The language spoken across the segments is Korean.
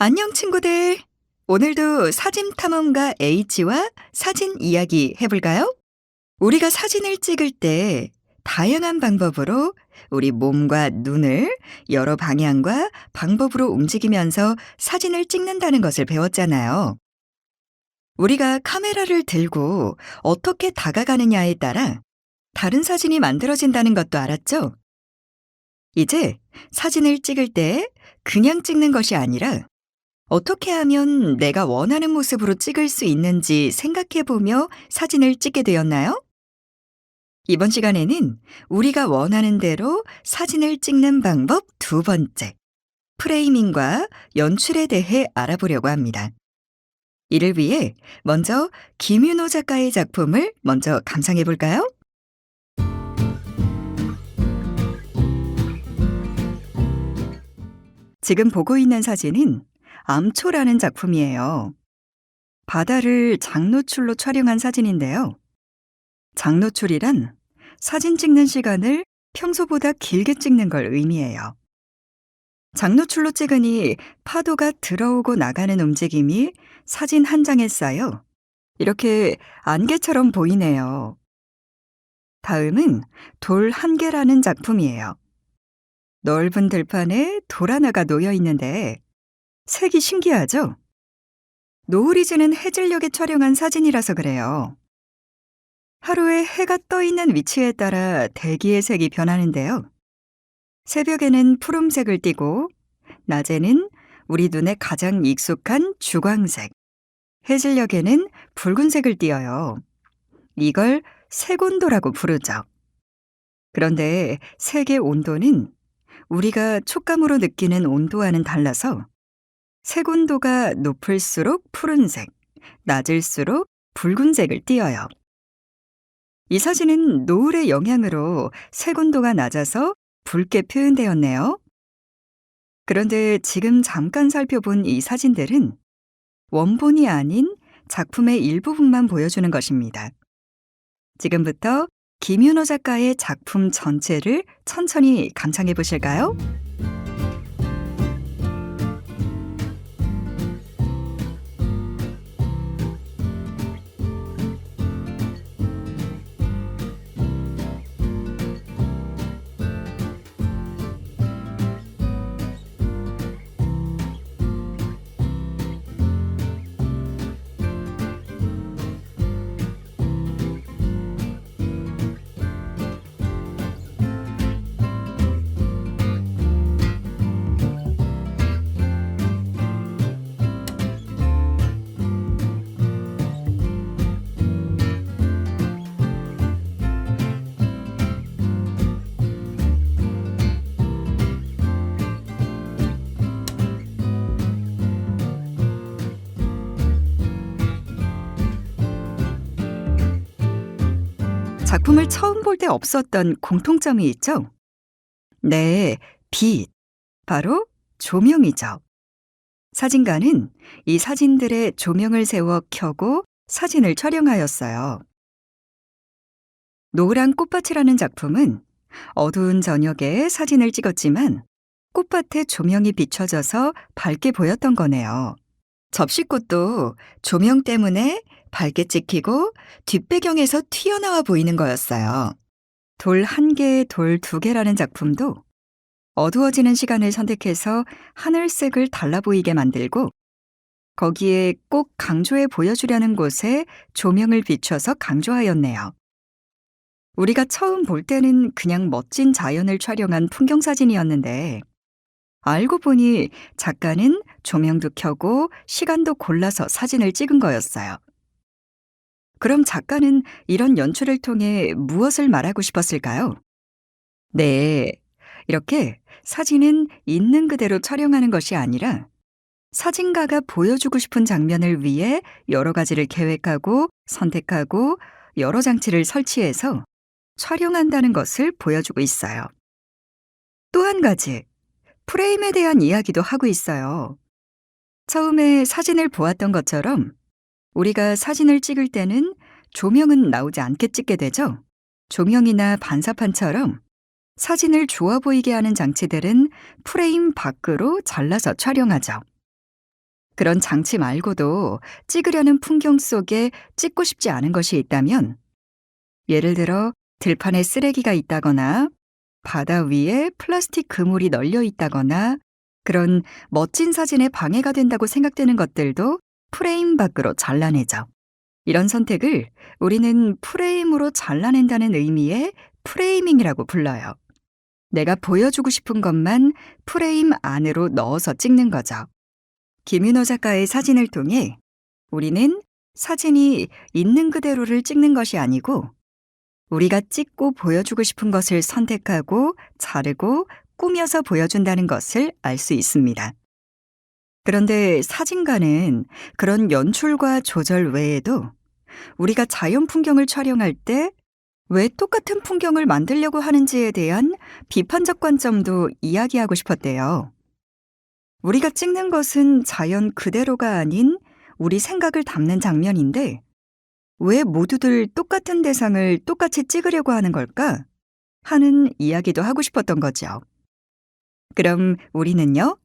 안녕 친구들. 오늘도 사진 탐험가 H와 사진 이야기 해볼까요? 우리가 사진을 찍을 때 다양한 방법으로 우리 몸과 눈을 여러 방향과 방법으로 움직이면서 사진을 찍는다는 것을 배웠잖아요. 우리가 카메라를 들고 어떻게 다가가느냐에 따라 다른 사진이 만들어진다는 것도 알았죠? 이제 사진을 찍을 때 그냥 찍는 것이 아니라 어떻게 하면 내가 원하는 모습으로 찍을 수 있는지 생각해보며 사진을 찍게 되었나요? 이번 시간에는 우리가 원하는 대로 사진을 찍는 방법 두 번째, 프레이밍과 연출에 대해 알아보려고 합니다. 이를 위해 먼저 김윤호 작가의 작품을 먼저 감상해 볼까요? 지금 보고 있는 사진은 암초라는 작품이에요. 바다를 장노출로 촬영한 사진인데요. 장노출이란 사진 찍는 시간을 평소보다 길게 찍는 걸 의미해요. 장노출로 찍으니 파도가 들어오고 나가는 움직임이 사진 한 장에 쌓여 이렇게 안개처럼 보이네요. 다음은 돌 한 개라는 작품이에요. 넓은 들판에 돌 하나가 놓여 있는데 색이 신기하죠? 노을이 지는 해질녘에 촬영한 사진이라서 그래요. 하루에 해가 떠 있는 위치에 따라 대기의 색이 변하는데요. 새벽에는 푸른색을 띠고 낮에는 우리 눈에 가장 익숙한 주광색, 해질녘에는 붉은색을 띠어요. 이걸 색온도라고 부르죠. 그런데 색의 온도는 우리가 촉감으로 느끼는 온도와는 달라서 색온도가 높을수록 푸른색, 낮을수록 붉은색을 띠어요. 이 사진은 노을의 영향으로 색온도가 낮아서 붉게 표현되었네요. 그런데 지금 잠깐 살펴본 이 사진들은 원본이 아닌 작품의 일부분만 보여주는 것입니다. 지금부터 김윤호 작가의 작품 전체를 천천히 감상해 보실까요? 작품을 처음 볼 때 없었던 공통점이 있죠? 네, 빛. 바로 조명이죠. 사진가는 이 사진들의 조명을 세워 켜고 사진을 촬영하였어요. 노란 꽃밭이라는 작품은 어두운 저녁에 사진을 찍었지만 꽃밭에 조명이 비춰져서 밝게 보였던 거네요. 접시꽃도 조명 때문에 밝게 찍히고 뒷배경에서 튀어나와 보이는 거였어요. 돌 한 개, 돌 두 개라는 작품도 어두워지는 시간을 선택해서 하늘색을 달라 보이게 만들고 거기에 꼭 강조해 보여주려는 곳에 조명을 비춰서 강조하였네요. 우리가 처음 볼 때는 그냥 멋진 자연을 촬영한 풍경사진이었는데 알고 보니 작가는 조명도 켜고 시간도 골라서 사진을 찍은 거였어요. 그럼 작가는 이런 연출을 통해 무엇을 말하고 싶었을까요? 네, 이렇게 사진은 있는 그대로 촬영하는 것이 아니라 사진가가 보여주고 싶은 장면을 위해 여러 가지를 계획하고 선택하고 여러 장치를 설치해서 촬영한다는 것을 보여주고 있어요. 또 한 가지, 프레임에 대한 이야기도 하고 있어요. 처음에 사진을 보았던 것처럼 우리가 사진을 찍을 때는 조명은 나오지 않게 찍게 되죠. 조명이나 반사판처럼 사진을 좋아 보이게 하는 장치들은 프레임 밖으로 잘라서 촬영하죠. 그런 장치 말고도 찍으려는 풍경 속에 찍고 싶지 않은 것이 있다면, 예를 들어 들판에 쓰레기가 있다거나 바다 위에 플라스틱 그물이 널려 있다거나 그런 멋진 사진에 방해가 된다고 생각되는 것들도 프레임 밖으로 잘라내죠. 이런 선택을 우리는 프레임으로 잘라낸다는 의미의 프레이밍이라고 불러요. 내가 보여주고 싶은 것만 프레임 안으로 넣어서 찍는 거죠. 김윤호 작가의 사진을 통해 우리는 사진이 있는 그대로를 찍는 것이 아니고 우리가 찍고 보여주고 싶은 것을 선택하고 자르고 꾸며서 보여준다는 것을 알 수 있습니다. 그런데 사진가는 그런 연출과 조절 외에도 우리가 자연 풍경을 촬영할 때 왜 똑같은 풍경을 만들려고 하는지에 대한 비판적 관점도 이야기하고 싶었대요. 우리가 찍는 것은 자연 그대로가 아닌 우리 생각을 담는 장면인데 왜 모두들 똑같은 대상을 똑같이 찍으려고 하는 걸까? 하는 이야기도 하고 싶었던 거죠. 그럼 우리는요?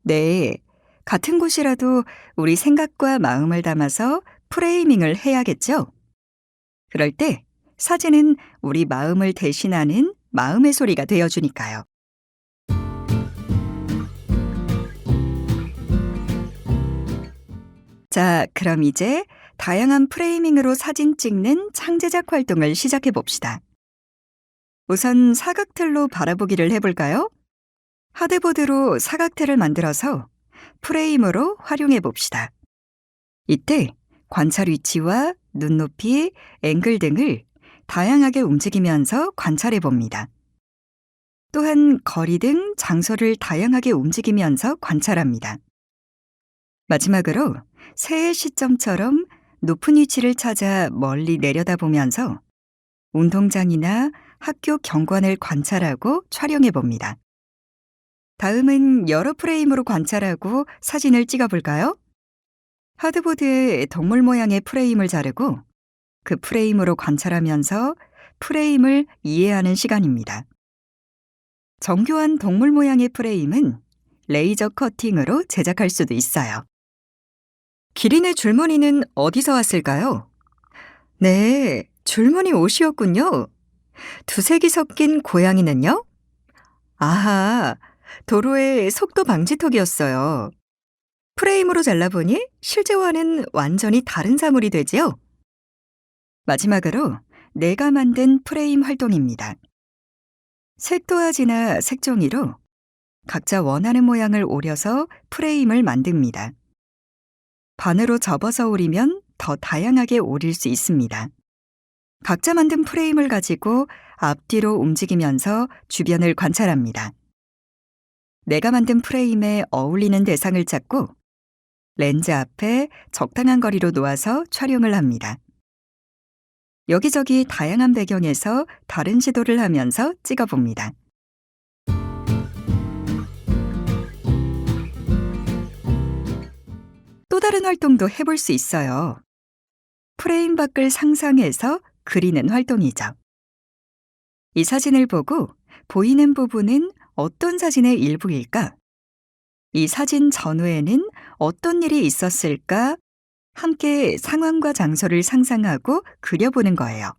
네, 같은 곳이라도 우리 생각과 마음을 담아서 프레이밍을 해야겠죠? 그럴 때 사진은 우리 마음을 대신하는 마음의 소리가 되어주니까요. 자, 그럼 이제 다양한 프레이밍으로 사진 찍는 창제작 활동을 시작해 봅시다. 우선 사각틀로 바라보기를 해볼까요? 하드보드로 사각틀을 만들어서 프레임으로 활용해 봅시다. 이때 관찰 위치와 눈높이, 앵글 등을 다양하게 움직이면서 관찰해 봅니다. 또한 거리 등 장소를 다양하게 움직이면서 관찰합니다. 마지막으로 새해 시점처럼 높은 위치를 찾아 멀리 내려다보면서 운동장이나 학교 경관을 관찰하고 촬영해 봅니다. 다음은 여러 프레임으로 관찰하고 사진을 찍어 볼까요? 하드보드에 동물 모양의 프레임을 자르고 그 프레임으로 관찰하면서 프레임을 이해하는 시간입니다. 정교한 동물 모양의 프레임은 레이저 커팅으로 제작할 수도 있어요. 기린의 줄무늬는 어디서 왔을까요? 네, 줄무늬 옷이었군요. 두색이 섞인 고양이는요? 아하, 도로의 속도 방지턱이었어요. 프레임으로 잘라보니 실제와는 완전히 다른 사물이 되지요? 마지막으로 내가 만든 프레임 활동입니다. 색도화지나 색종이로 각자 원하는 모양을 오려서 프레임을 만듭니다. 반으로 접어서 오리면 더 다양하게 오릴 수 있습니다. 각자 만든 프레임을 가지고 앞뒤로 움직이면서 주변을 관찰합니다. 내가 만든 프레임에 어울리는 대상을 찾고 렌즈 앞에 적당한 거리로 놓아서 촬영을 합니다. 여기저기 다양한 배경에서 다른 시도를 하면서 찍어봅니다. 또 다른 활동도 해볼 수 있어요. 프레임 밖을 상상해서 그리는 활동이죠. 이 사진을 보고 보이는 부분은 어떤 사진의 일부일까? 이 사진 전후에는 어떤 일이 있었을까? 함께 상황과 장소를 상상하고 그려보는 거예요.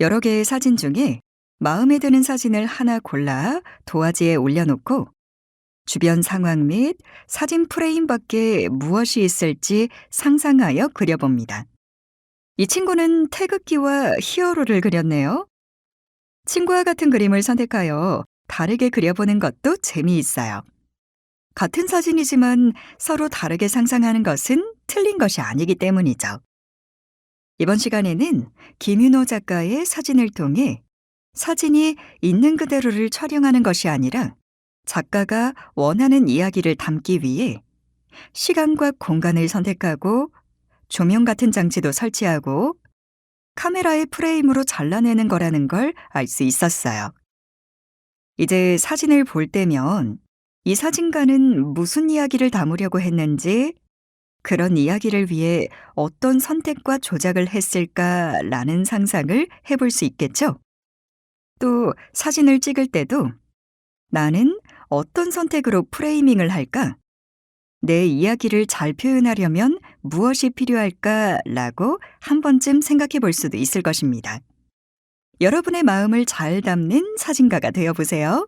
여러 개의 사진 중에 마음에 드는 사진을 하나 골라 도화지에 올려놓고 주변 상황 및 사진 프레임 밖에 무엇이 있을지 상상하여 그려봅니다. 이 친구는 태극기와 히어로를 그렸네요. 친구와 같은 그림을 선택하여 다르게 그려보는 것도 재미있어요. 같은 사진이지만 서로 다르게 상상하는 것은 틀린 것이 아니기 때문이죠. 이번 시간에는 김윤호 작가의 사진을 통해 사진이 있는 그대로를 촬영하는 것이 아니라 작가가 원하는 이야기를 담기 위해 시간과 공간을 선택하고 조명 같은 장치도 설치하고 카메라의 프레임으로 잘라내는 거라는 걸 알 수 있었어요. 이제 사진을 볼 때면 이 사진가는 무슨 이야기를 담으려고 했는지, 그런 이야기를 위해 어떤 선택과 조작을 했을까라는 상상을 해볼 수 있겠죠? 또 사진을 찍을 때도 나는 어떤 선택으로 프레이밍을 할까? 내 이야기를 잘 표현하려면 무엇이 필요할까라고 한 번쯤 생각해 볼 수도 있을 것입니다. 여러분의 마음을 잘 담는 사진가가 되어 보세요.